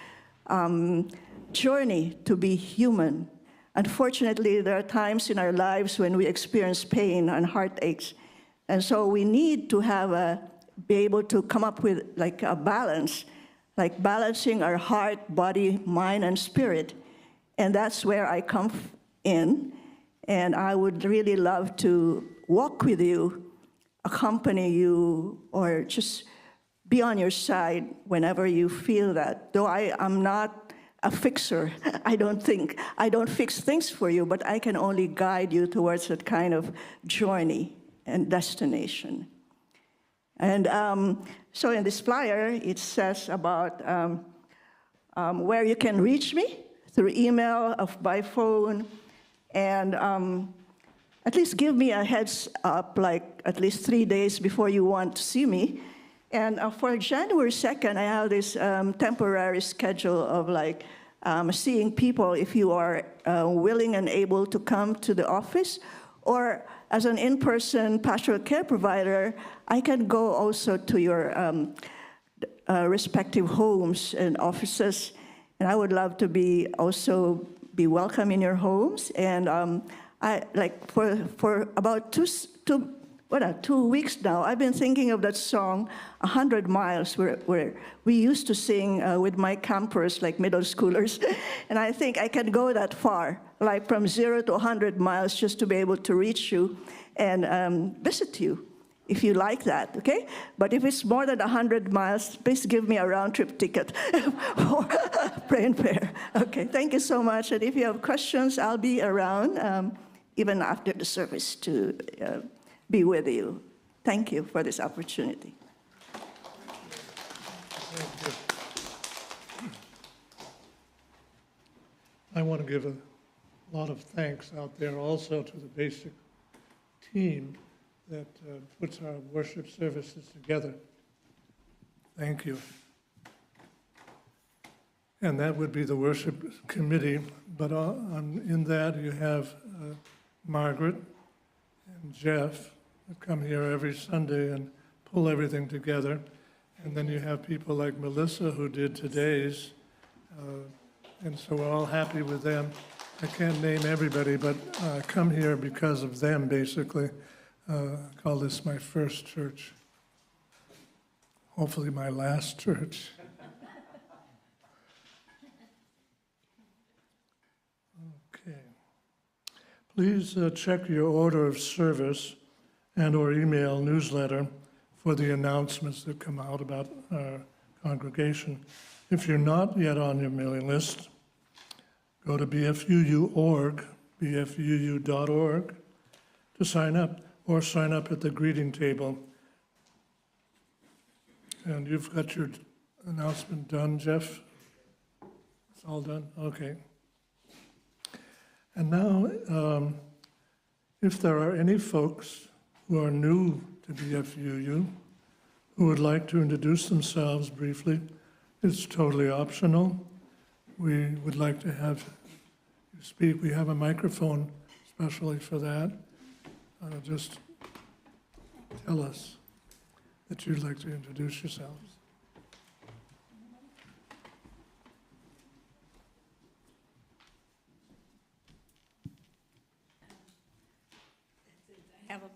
journey to be human. Unfortunately, there are times in our lives when we experience pain and heartaches, and so we need to be able to come up with like a balance, like balancing our heart, body, mind, and spirit, and that's where I come in. And I would really love to walk with you, accompany you, or just be on your side whenever you feel that. Though I am not a fixer, I don't fix things for you, but I can only guide you towards that kind of journey and destination. And so in this flyer, it says about where you can reach me through email, by phone, and at least give me a heads up, like at least 3 days before you want to see me. And for January 2nd, I have this temporary schedule of like seeing people if you are willing and able to come to the office, or as an in-person pastoral care provider, I can go also to your respective homes and offices, and I would love to be welcome in your homes. And I like for about 2 weeks now, I've been thinking of that song, 100 Miles, where we used to sing with my campers, like middle schoolers. And I think I can go that far, like from 0 to 100 miles, just to be able to reach you and visit you, if you like that, okay? But if it's more than 100 miles, please give me a round-trip ticket for Pray and Prayer. Okay, thank you so much. And if you have questions, I'll be around even after the service to be with you. Thank you for this opportunity. Thank you. I want to give a lot of thanks out there also to the basic team that puts our worship services together. Thank you. And that would be the worship committee, but in that you have Margaret and Jeff that come here every Sunday and pull everything together. And then you have people like Melissa who did today's, and so we're all happy with them. I can't name everybody, but I come here because of them, basically. I call this my first church. Hopefully my last church. Okay. Please check your order of service and or email newsletter for the announcements that come out about our congregation. If you're not yet on your mailing list, go to bfuu.org, bfuu.org, to sign up, or sign up at the greeting table. And you've got your announcement done, Jeff? It's all done? Okay. And now, if there are any folks who are new to BFUU who would like to introduce themselves briefly, it's totally optional. We would like to have you speak. We have a microphone especially for that. Just tell us that you'd like to introduce yourselves.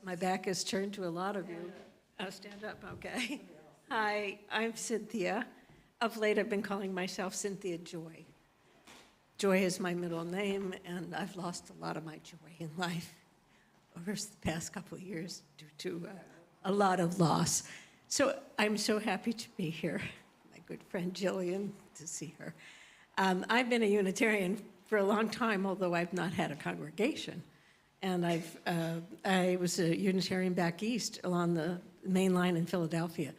My back is turned to a lot of you. Oh, stand up, okay. Hi, I'm Cynthia. Of late, I've been calling myself Cynthia Joy. Joy is my middle name, and I've lost a lot of my joy in life over the past couple of years due to a lot of loss. So I'm so happy to be here. My good friend Jillian, to see her. I've been a Unitarian for a long time, although I've not had a congregation. And I was a Unitarian back east along the main line in Philadelphia.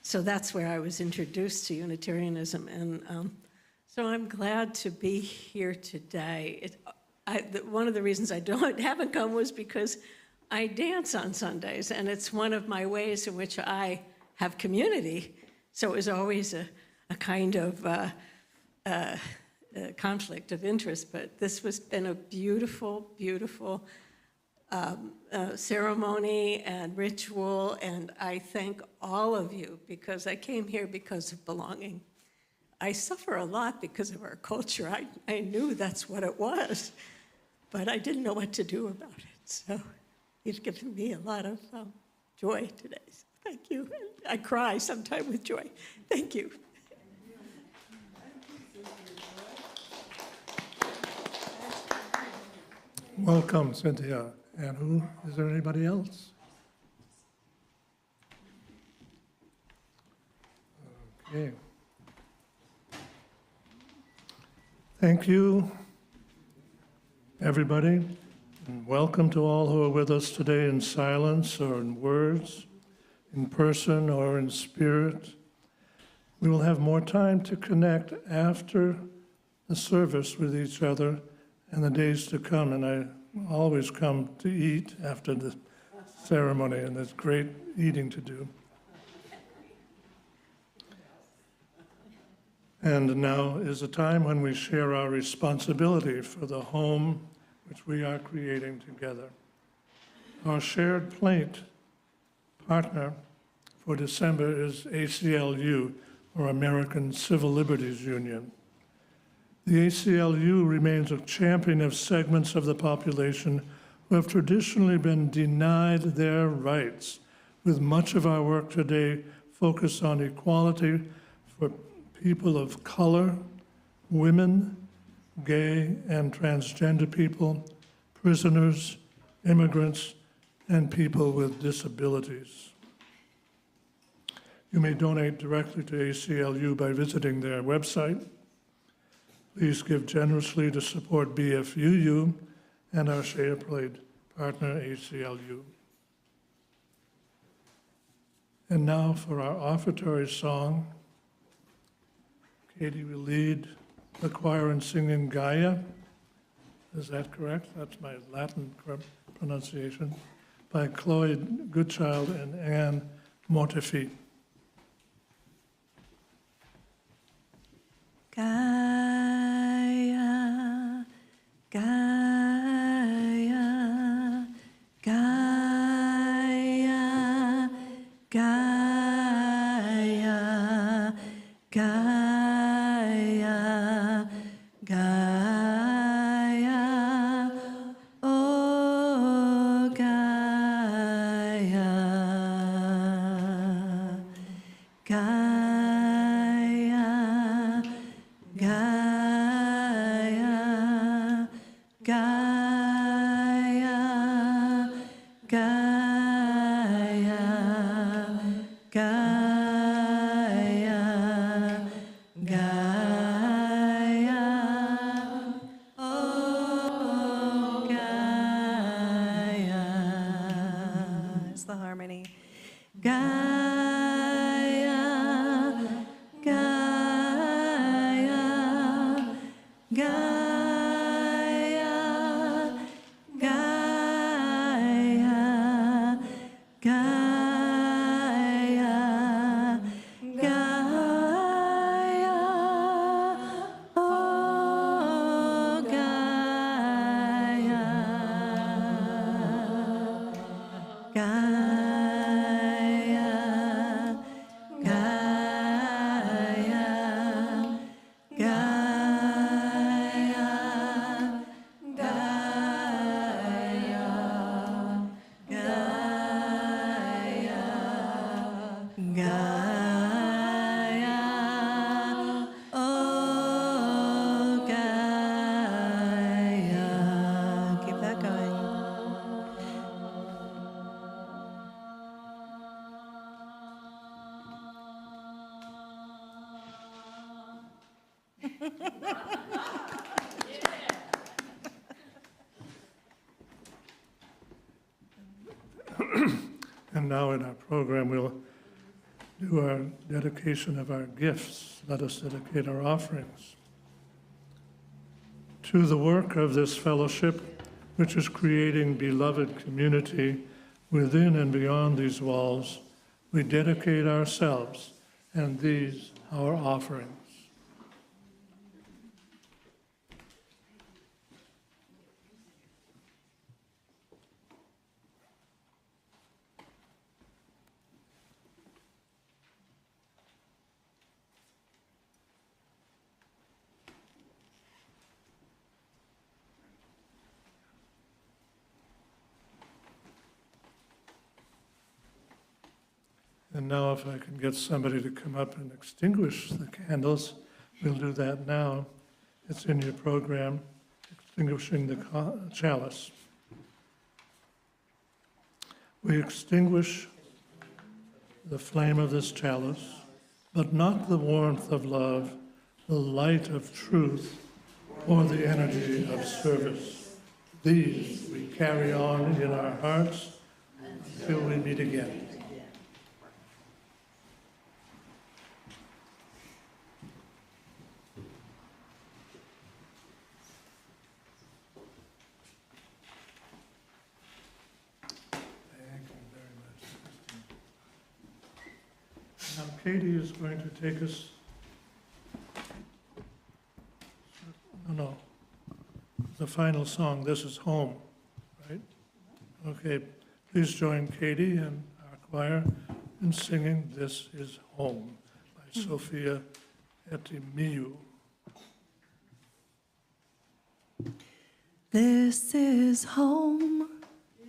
So that's where I was introduced to Unitarianism. And so I'm glad to be here today. one of the reasons I haven't come was because I dance on Sundays, and it's one of my ways in which I have community. So it was always a kind of conflict of interest, but this has been a beautiful, beautiful ceremony and ritual, and I thank all of you because I came here because of belonging. I suffer a lot because of our culture. I knew that's what it was, but I didn't know what to do about it. So it's given me a lot of joy today. So thank you. I cry sometimes with joy. Thank you. Welcome, Cynthia. And is there anybody else? Okay. Thank you, everybody, and welcome to all who are with us today in silence or in words, in person or in spirit. We will have more time to connect after the service with each other in the days to come, and I always come to eat after the ceremony, and there's great eating to do. And now is a time when we share our responsibility for the home which we are creating together. Our shared plate partner for December is ACLU, or American Civil Liberties Union. The ACLU remains a champion of segments of the population who have traditionally been denied their rights, with much of our work today focused on equality for people of color, women, gay and transgender people, prisoners, immigrants, and people with disabilities. You may donate directly to ACLU by visiting their website. Please give generously to support BFUU and our shared plate partner, ACLU. And now for our offertory song. Katie will lead the choir in singing Gaia. Is that correct? That's my Latin pronunciation. By Chloe Goodchild and Anne Mortefi. Gaia, Gaia, Gaia, Gaia, Gaia, Gaia, oh Gaia, Gaia, Gaia, Gaia, Gaia, Gaia, Gaia, oh Gaia. It's the harmony. Gaia, Gaia, Gaia, Gaia, Gaia, Gaia, oh Gaia, Gaia, Gaia, Gaia, Gaia, Gaia, oh Gaia. Keep that going. And now in our program, we'll do our dedication of our gifts. Let us dedicate our offerings To the work of this fellowship, which is creating beloved community within and beyond these walls, we dedicate ourselves and these our offerings. And now if I can get somebody to come up and extinguish the candles, we'll do that now. It's in your program, extinguishing the chalice. We extinguish the flame of this chalice, but not the warmth of love, the light of truth, or the energy of service. These we carry on in our hearts until we meet again. Now Katie is going to take us, the final song, This Is Home, right? Okay, please join Katie and our choir in singing This Is Home by Sophia Etimiu. This is home.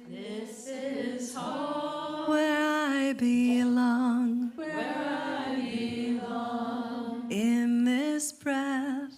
This is home. Where I belong. Where I belong. In this breath.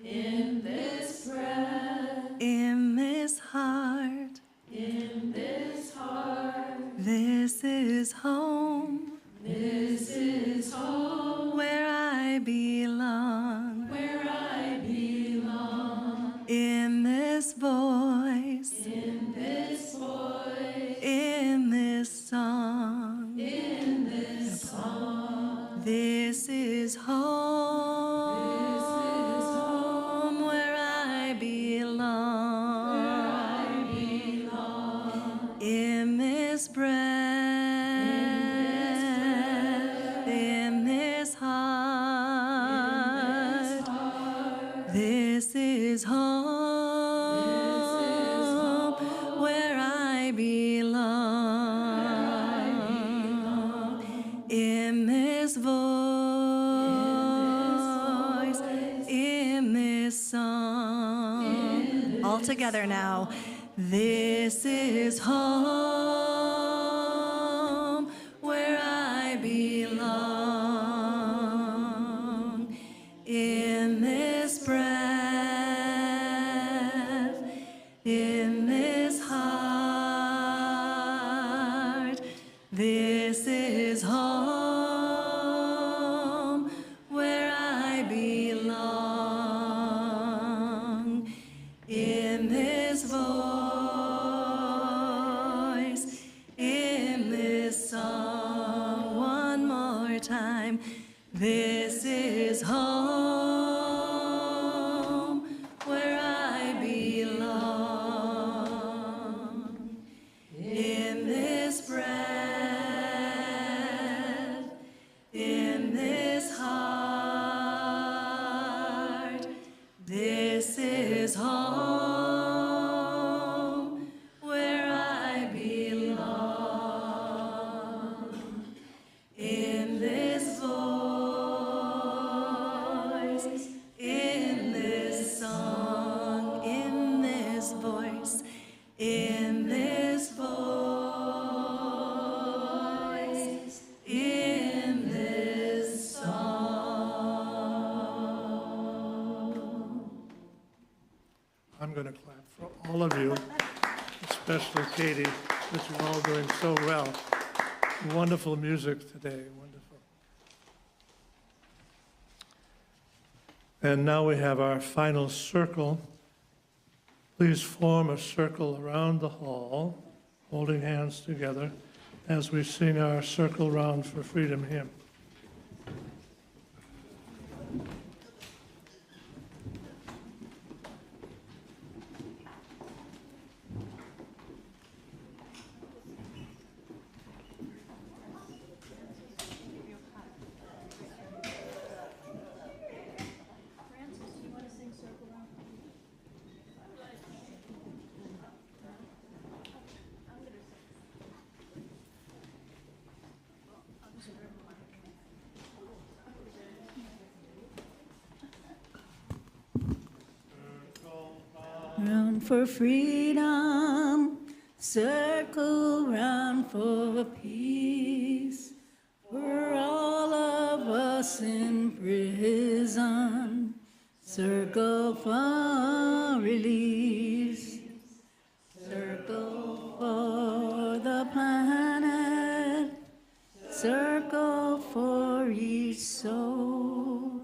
In this breath. In this heart. In this heart. This is home. This is home. Where I belong. Where I belong. In this voice. In this voice. In this song. In this song. This is home. This is home. Where I belong. Where I belong. In this breath. In this heart. This is home. Where I belong. In this voice. In this song. All together now. This is home. Where I belong. In this breath. In this heart. This is home. Where I belong. In this voice. In this song. One more time. This is home. Where I belong. In this breath. In this heart. This is home. Where I belong. In this voice. In this song. In this voice. In this voice. In this song. I'm going to clap for all of you, especially Katie, that you're all doing so well. Wonderful music today, wonderful. And now we have our final circle. Please form a circle around the hall, holding hands together as we sing our Circle Round for Freedom hymn. round for freedom, circle round for peace, for all of us in prison, circle for release, circle for the planet, circle for each soul,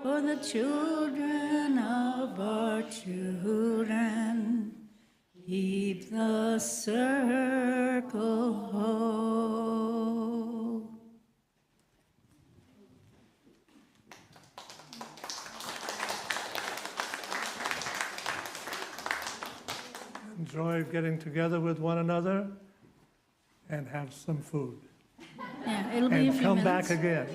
for the children of our children. Keep the circle whole. Enjoy getting together with one another and have some food. Yeah, it'll be a And few come minutes. back again.